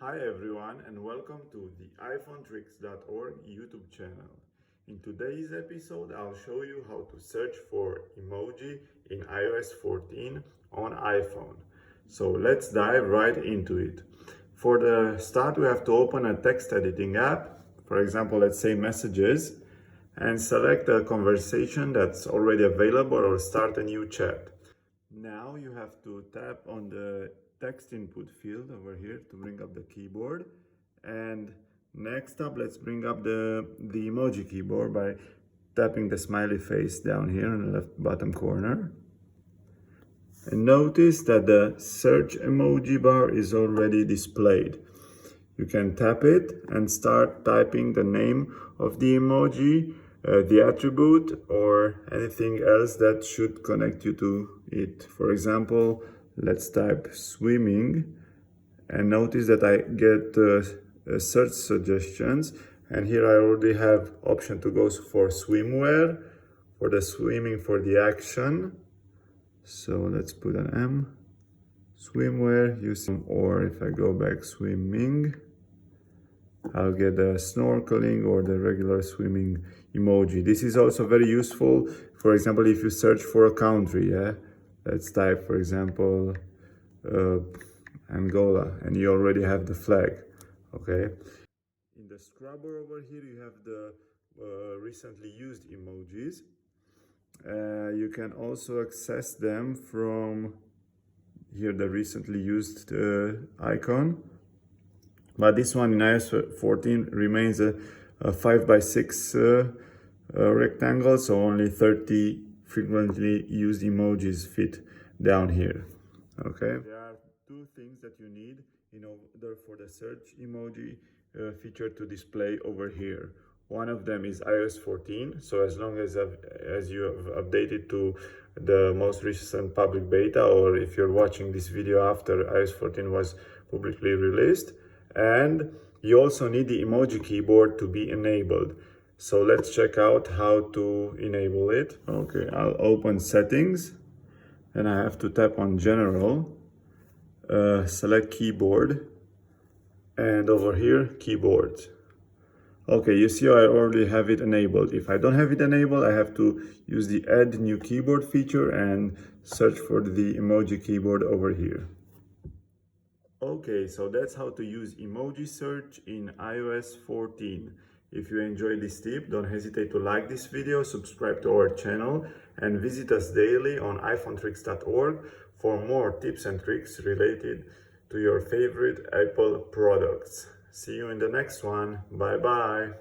Hi everyone and welcome to the iPhoneTricks.org YouTube channel. In today's episode, I'll show you how to search for emoji in iOS 14 on iPhone. So let's dive right into it. For the start, we have to open a text editing app. For example, let's say Messages, and select a conversation that's already available or start a new chat. Now you have to tap on the text input field over here to bring up the keyboard. And next up, let's bring up the emoji keyboard by tapping the smiley face down here in the left bottom corner. And notice that the search emoji bar is already displayed. You can tap it and start typing the name of the emoji, the attribute, or anything else that should connect you to it. For example, let's type swimming and notice that I get search suggestions, and here I already have option to go for swimwear, for the swimming, for the action. So let's put an M, swimwear, or if I go back swimming, I'll get the snorkeling or the regular swimming emoji. This is also very useful, for example, if you search for a country, let's type, for example, Angola, and you already have the flag, okay? In the scrubber over here, you have the recently used emojis. You can also access them from here, the recently used icon. But this one in iOS 14 remains a 5x6 rectangle, so only 30 frequently used emojis fit down here. Okay. There are two things that you need in order for the search emoji feature to display over here. One of them is iOS 14, so as long as you have updated to the most recent public beta, or if you're watching this video after iOS 14 was publicly released. And you also need the emoji keyboard to be enabled. So let's check out how to enable it. Okay, I'll open settings and I have to tap on general, select keyboard, and over here keyboards. Okay, you see I already have it enabled. If I don't have it enabled, I have to use the add new keyboard feature and search for the emoji keyboard over here. Okay, so that's how to use emoji search in iOS 14. If you enjoyed this tip, don't hesitate to like this video, subscribe to our channel, and visit us daily on iPhoneTricks.org for more tips and tricks related to your favorite Apple products. See you in the next one. Bye bye.